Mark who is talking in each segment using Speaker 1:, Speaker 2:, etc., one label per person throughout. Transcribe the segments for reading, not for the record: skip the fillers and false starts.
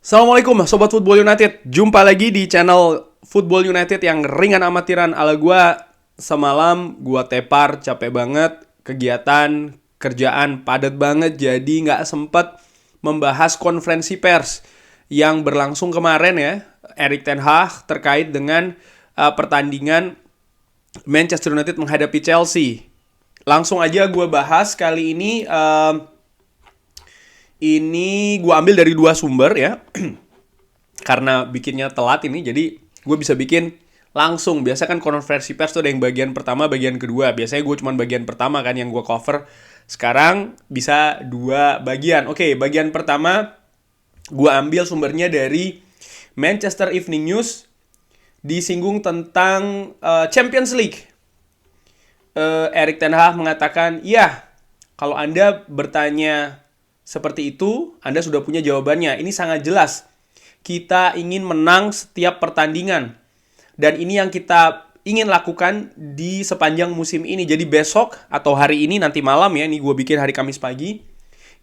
Speaker 1: Assalamualaikum Sobat Football United. Jumpa lagi di channel Football United yang ringan amatiran ala gua. Semalam gua tepar, capek banget. Kegiatan, kerjaan padat banget. Jadi gak sempet membahas konferensi pers yang berlangsung kemarin ya, Erik ten Hag terkait dengan pertandingan Manchester United menghadapi Chelsea. Langsung aja gua bahas kali ini. Ini gue ambil dari dua sumber ya. Karena bikinnya telat ini, jadi gue bisa bikin langsung. Biasa kan konferensi pers tuh ada yang bagian pertama, bagian kedua. Biasanya gue cuma bagian pertama kan yang gue cover. Sekarang bisa dua bagian. Oke, bagian pertama gue ambil sumbernya dari Manchester Evening News. Disinggung tentang Champions League. Erik ten Hag mengatakan, ya, kalau Anda bertanya seperti itu, Anda sudah punya jawabannya. Ini sangat jelas. Kita ingin menang setiap pertandingan. Dan ini yang kita ingin lakukan di sepanjang musim ini. Jadi besok atau hari ini, nanti malam ya, ini gue bikin hari Kamis pagi.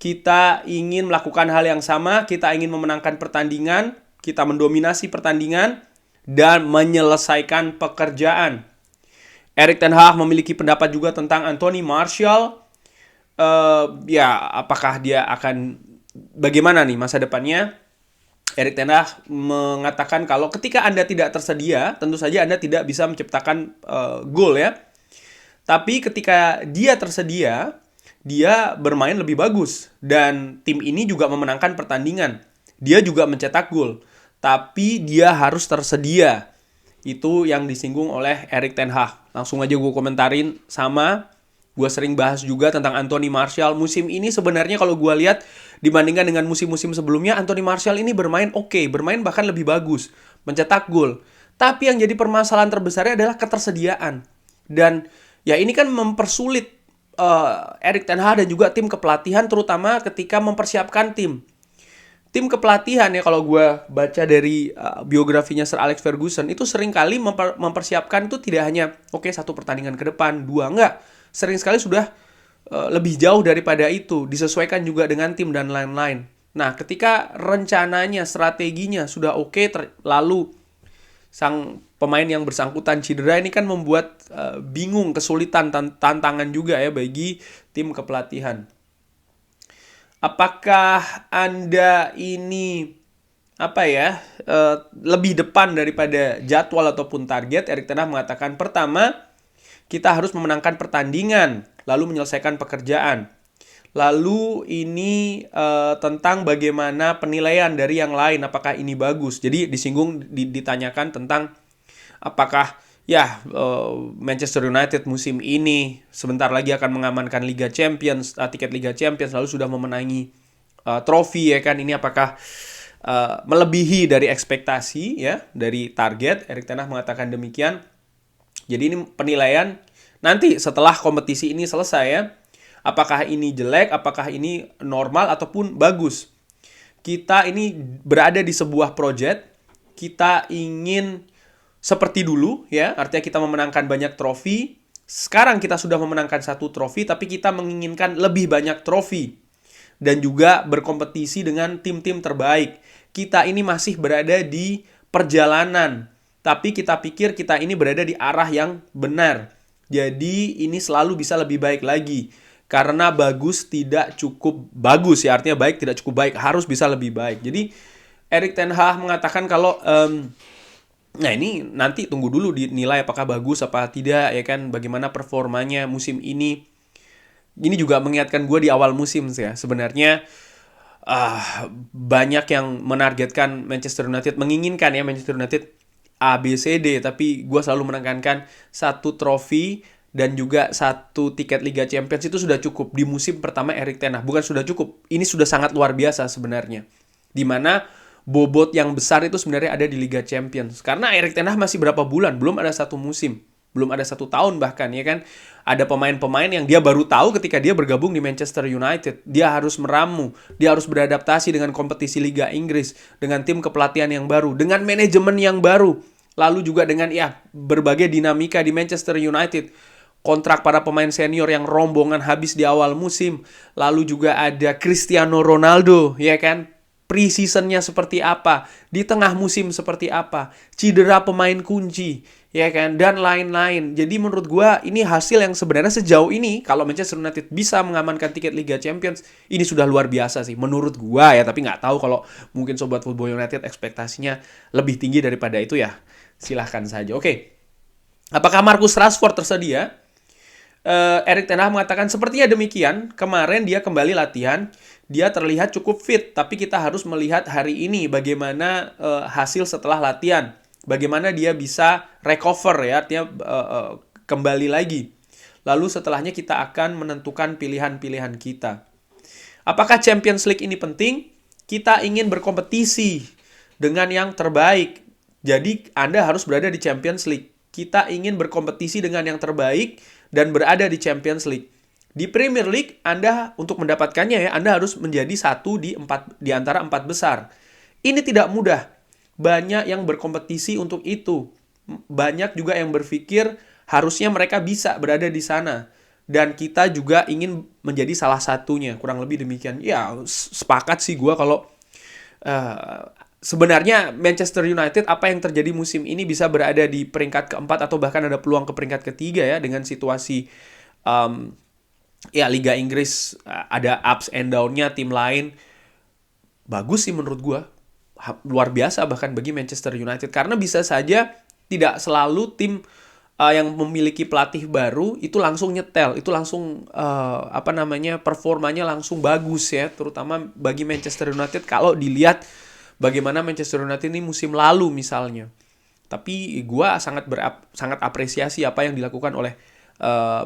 Speaker 1: Kita ingin melakukan hal yang sama. Kita ingin memenangkan pertandingan. Kita mendominasi pertandingan. Dan menyelesaikan pekerjaan. Erik ten Hag memiliki pendapat juga tentang Anthony Martial. Apakah dia akan bagaimana nih masa depannya? Erik ten Hag mengatakan kalau ketika Anda tidak tersedia, tentu saja Anda tidak bisa menciptakan gol ya. Tapi ketika dia tersedia, dia bermain lebih bagus dan tim ini juga memenangkan pertandingan. Dia juga mencetak gol, tapi dia harus tersedia. Itu yang disinggung oleh Erik ten Hag. Langsung aja gue komentarin sama. Gue sering bahas juga tentang Anthony Martial. Musim ini sebenarnya kalau gue lihat dibandingkan dengan musim-musim sebelumnya, Anthony Martial ini bermain oke, bermain bahkan lebih bagus, mencetak gol. Tapi yang jadi permasalahan terbesarnya adalah ketersediaan. Dan ya ini kan mempersulit Erik ten Hag dan juga tim kepelatihan, terutama ketika mempersiapkan tim. Tim kepelatihan ya, kalau gue baca dari biografinya Sir Alex Ferguson, itu seringkali mempersiapkan itu tidak hanya satu pertandingan ke depan, dua, enggak. Sering sekali sudah lebih jauh daripada itu, disesuaikan juga dengan tim dan lain-lain. Nah, ketika rencananya, strateginya sudah oke, lalu sang pemain yang bersangkutan cedera, ini kan membuat bingung, kesulitan, tantangan juga ya bagi tim kepelatihan. Apakah Anda ini lebih depan daripada jadwal ataupun target? Erik ten Hag mengatakan, pertama, kita harus memenangkan pertandingan, lalu menyelesaikan pekerjaan. Lalu ini tentang bagaimana penilaian dari yang lain, apakah ini bagus. Jadi disinggung, ditanyakan tentang apakah Manchester United musim ini sebentar lagi akan mengamankan Liga Champions, tiket Liga Champions, lalu sudah memenangi trofi ya kan. Ini apakah melebihi dari ekspektasi ya, dari target. Erik ten Hag mengatakan demikian. Jadi ini penilaian nanti setelah kompetisi ini selesai ya. Apakah ini jelek, apakah ini normal ataupun bagus. Kita ini berada di sebuah project. Kita ingin seperti dulu ya, artinya kita memenangkan banyak trofi. Sekarang kita sudah memenangkan satu trofi, tapi kita menginginkan lebih banyak trofi. Dan juga berkompetisi dengan tim-tim terbaik. Kita ini masih berada di perjalanan. Tapi kita pikir kita ini berada di arah yang benar. Jadi ini selalu bisa lebih baik lagi. Karena bagus tidak cukup bagus ya. Artinya baik tidak cukup baik. Harus bisa lebih baik. Jadi Erik ten Hag mengatakan kalau ini nanti tunggu dulu dinilai apakah bagus apa tidak ya kan. Bagaimana performanya musim ini. Ini juga mengingatkan gue di awal musim ya. Sebenarnya banyak yang menargetkan Manchester United. Menginginkan ya Manchester United A, B, C, D, tapi gue selalu menekankan satu trofi dan juga satu tiket Liga Champions itu sudah cukup di musim pertama Erik ten Hag. Bukan sudah cukup, ini sudah sangat luar biasa sebenarnya. Dimana bobot yang besar itu sebenarnya ada di Liga Champions. Karena Erik ten Hag masih berapa bulan, belum ada satu musim. Belum ada 1 tahun bahkan ya kan. Ada pemain-pemain yang dia baru tahu ketika dia bergabung di Manchester United. Dia harus meramu, dia harus beradaptasi dengan kompetisi Liga Inggris, dengan tim kepelatihan yang baru, dengan manajemen yang baru. Lalu juga dengan berbagai dinamika di Manchester United. Kontrak para pemain senior yang rombongan habis di awal musim. Lalu juga ada Cristiano Ronaldo ya kan. pre-seasonnya seperti apa, di tengah musim seperti apa, cedera pemain kunci, ya kan, dan lain-lain. Jadi menurut gua ini hasil yang sebenarnya sejauh ini kalau Manchester United bisa mengamankan tiket Liga Champions, ini sudah luar biasa sih menurut gua ya, tapi nggak tahu kalau mungkin Sobat Football United ekspektasinya lebih tinggi daripada itu ya. Silahkan saja. Oke. Apakah Marcus Rashford tersedia? Erik ten Hag mengatakan sepertinya demikian. Kemarin dia kembali latihan, dia terlihat cukup fit, tapi kita harus melihat hari ini bagaimana hasil setelah latihan, bagaimana dia bisa recover ya, artinya kembali lagi. Lalu setelahnya kita akan menentukan pilihan-pilihan kita. Apakah Champions League ini penting? Kita ingin berkompetisi dengan yang terbaik. Jadi Anda harus berada di Champions League. Kita ingin berkompetisi dengan yang terbaik dan berada di Champions League. Di Premier League, Anda untuk mendapatkannya ya, Anda harus menjadi satu di antara 4 besar. Ini tidak mudah. Banyak yang berkompetisi untuk itu. Banyak juga yang berpikir harusnya mereka bisa berada di sana. Dan kita juga ingin menjadi salah satunya. Kurang lebih demikian. Ya, sepakat sih gue kalau sebenarnya Manchester United apa yang terjadi musim ini bisa berada di peringkat keempat atau bahkan ada peluang ke peringkat ketiga ya dengan situasi ya Liga Inggris ada ups and down-nya, tim lain bagus sih menurut gue, luar biasa bahkan bagi Manchester United karena bisa saja tidak selalu tim yang memiliki pelatih baru itu langsung nyetel, itu langsung performanya langsung bagus ya, terutama bagi Manchester United kalau dilihat bagaimana Manchester United ini musim lalu misalnya. Tapi gue sangat apresiasi apa yang dilakukan oleh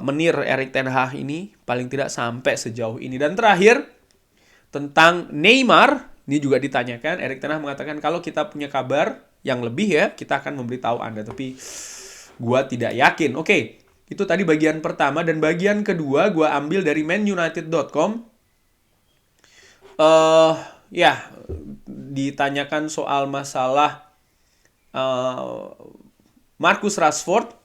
Speaker 1: menir Erik ten Hag ini, paling tidak sampai sejauh ini. Dan terakhir, tentang Neymar, ini juga ditanyakan. Erik ten Hag mengatakan kalau kita punya kabar yang lebih ya, kita akan memberitahu Anda. Tapi gue tidak yakin. Oke, itu tadi bagian pertama. Dan bagian kedua gue ambil dari manunited.com. Ya, ditanyakan soal masalah Marcus Rashford.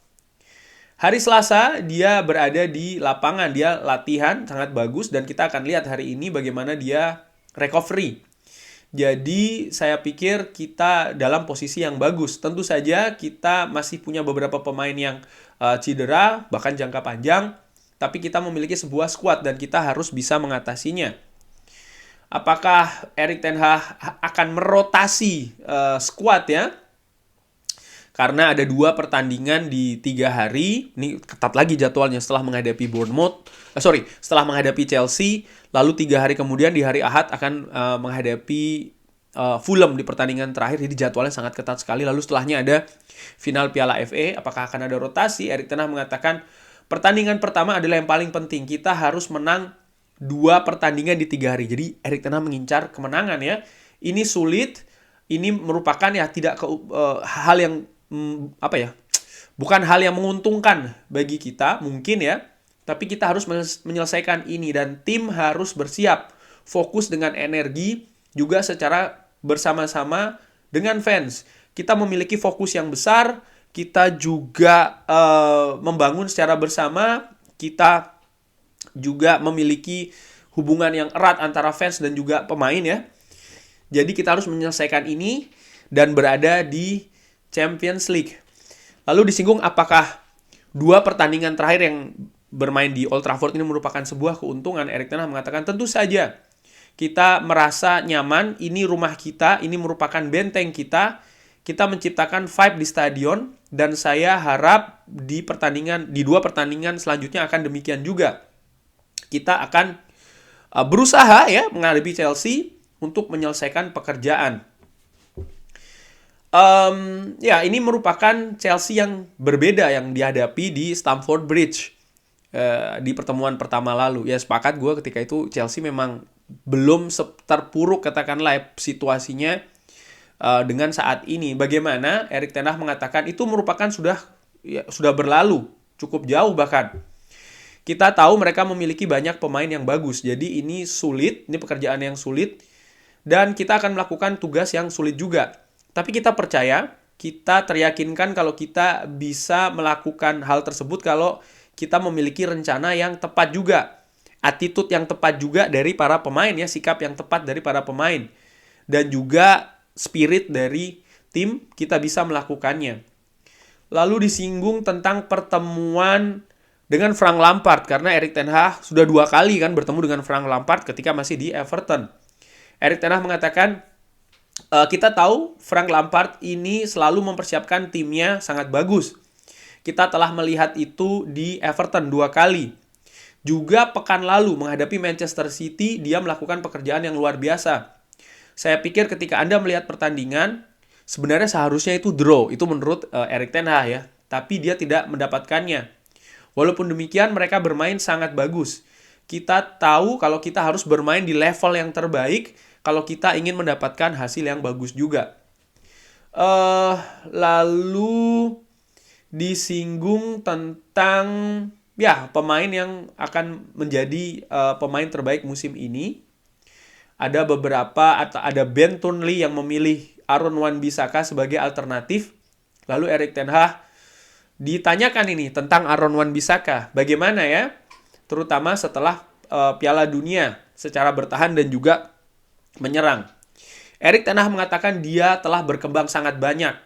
Speaker 1: Hari Selasa dia berada di lapangan, dia latihan sangat bagus dan kita akan lihat hari ini bagaimana dia recovery. Jadi saya pikir kita dalam posisi yang bagus. Tentu saja kita masih punya beberapa pemain yang cedera bahkan jangka panjang, tapi kita memiliki sebuah squad dan kita harus bisa mengatasinya. Apakah Erik ten Hag akan merotasi squad ya? Karena ada 2 pertandingan di 3 hari. Ini ketat lagi jadwalnya setelah menghadapi setelah menghadapi Chelsea. Lalu 3 hari kemudian di hari Ahad akan menghadapi Fulham di pertandingan terakhir. Jadi jadwalnya sangat ketat sekali. Lalu setelahnya ada final Piala FA. Apakah akan ada rotasi? Erik ten Hag mengatakan pertandingan pertama adalah yang paling penting. Kita harus menang 2 pertandingan di 3 hari. Jadi Erik ten Hag mengincar kemenangan ya. Ini sulit. Ini merupakan ya tidak hal yang bukan hal yang menguntungkan bagi kita mungkin ya, tapi kita harus menyelesaikan ini dan tim harus bersiap, fokus dengan energi juga secara bersama-sama dengan fans. Kita memiliki fokus yang besar, kita juga membangun secara bersama, kita juga memiliki hubungan yang erat antara fans dan juga pemain ya. Jadi kita harus menyelesaikan ini dan berada di Champions League. Lalu disinggung apakah 2 pertandingan terakhir yang bermain di Old Trafford ini merupakan sebuah keuntungan. Erik ten Hag mengatakan tentu saja kita merasa nyaman, ini rumah kita, ini merupakan benteng kita. Kita menciptakan vibe di stadion dan saya harap di 2 pertandingan selanjutnya akan demikian juga. Kita akan berusaha ya menghadapi Chelsea untuk menyelesaikan pekerjaan. Ini merupakan Chelsea yang berbeda yang dihadapi di Stamford Bridge di pertemuan pertama lalu. Ya sepakat gue ketika itu Chelsea memang belum terpuruk katakanlah situasinya dengan saat ini. Bagaimana Erik ten Hag mengatakan itu merupakan sudah berlalu cukup jauh bahkan. Kita tahu mereka memiliki banyak pemain yang bagus. Jadi ini sulit, ini pekerjaan yang sulit dan kita akan melakukan tugas yang sulit juga. Tapi kita percaya, kita teryakinkan kalau kita bisa melakukan hal tersebut kalau kita memiliki rencana yang tepat juga. Attitude yang tepat juga dari para pemain ya, sikap yang tepat dari para pemain. dan juga spirit dari tim kita bisa melakukannya. Lalu disinggung tentang pertemuan dengan Frank Lampard, karena Erik ten Hag sudah 2 kali kan bertemu dengan Frank Lampard ketika masih di Everton. Erik ten Hag mengatakan, kita tahu Frank Lampard ini selalu mempersiapkan timnya sangat bagus. Kita telah melihat itu di Everton 2 kali. Juga pekan lalu menghadapi Manchester City, dia melakukan pekerjaan yang luar biasa. Saya pikir ketika Anda melihat pertandingan, sebenarnya seharusnya itu draw. Itu menurut Erik ten Hag ya. Tapi dia tidak mendapatkannya. Walaupun demikian, mereka bermain sangat bagus. Kita tahu kalau kita harus bermain di level yang terbaik kalau kita ingin mendapatkan hasil yang bagus juga. Lalu disinggung tentang pemain yang akan menjadi pemain terbaik musim ini. Ada Ben Turnley yang memilih Aaron Wan-Bissaka sebagai alternatif. Lalu Erik ten Hag ditanyakan ini tentang Aaron Wan-Bissaka. Bagaimana ya? Terutama setelah Piala Dunia secara bertahan dan juga menyerang. Erik ten Hag mengatakan dia telah berkembang sangat banyak.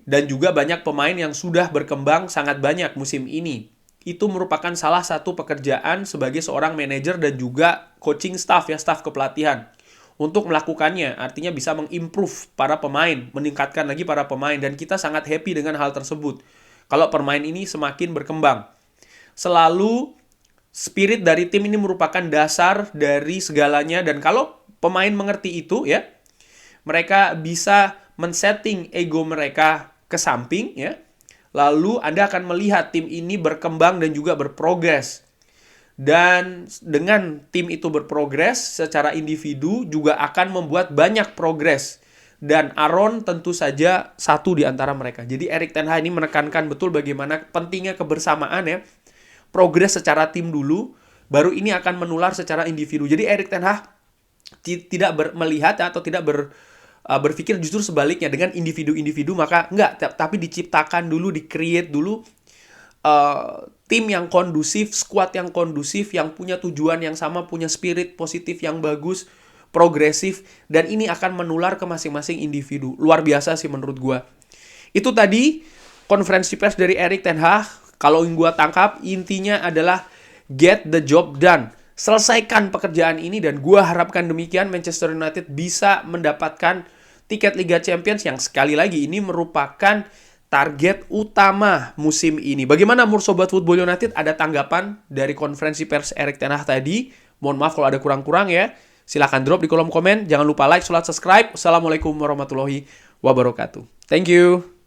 Speaker 1: Dan juga banyak pemain yang sudah berkembang sangat banyak musim ini. Itu merupakan salah satu pekerjaan sebagai seorang manajer dan juga coaching staff kepelatihan untuk melakukannya. Artinya bisa mengimprove para pemain, meningkatkan lagi para pemain, dan kita sangat happy dengan hal tersebut. Kalau pemain ini semakin berkembang. Selalu spirit dari tim ini merupakan dasar dari segalanya, dan kalau pemain mengerti itu ya, mereka bisa men-setting ego mereka ke samping ya. Lalu Anda akan melihat tim ini berkembang dan juga berprogres. Dan dengan tim itu berprogres secara individu juga akan membuat banyak progres. Dan Aaron tentu saja satu di antara mereka. Jadi Erik ten Hag ini menekankan betul bagaimana pentingnya kebersamaan ya. Progres secara tim dulu, baru ini akan menular secara individu. Jadi Erik ten Hag tidak melihat atau tidak berpikir justru sebaliknya, dengan individu-individu maka enggak, tapi diciptakan dulu, di-create dulu tim yang kondusif, squad yang kondusif, yang punya tujuan yang sama, punya spirit positif yang bagus, progresif, dan ini akan menular ke masing-masing individu. Luar biasa sih menurut gua. Itu tadi konferensi pers dari Erik ten Hag. Kalau yang gua tangkap, intinya adalah get the job done. Selesaikan pekerjaan ini, dan gue harapkan demikian Manchester United bisa mendapatkan tiket Liga Champions yang sekali lagi ini merupakan target utama musim ini. Bagaimana menurut Sobat Football United? Ada tanggapan dari konferensi pers Erik ten Hag tadi? Mohon maaf kalau ada kurang-kurang ya. Silahkan drop di kolom komen. Jangan lupa like, subscribe. Assalamualaikum warahmatullahi wabarakatuh. Thank you.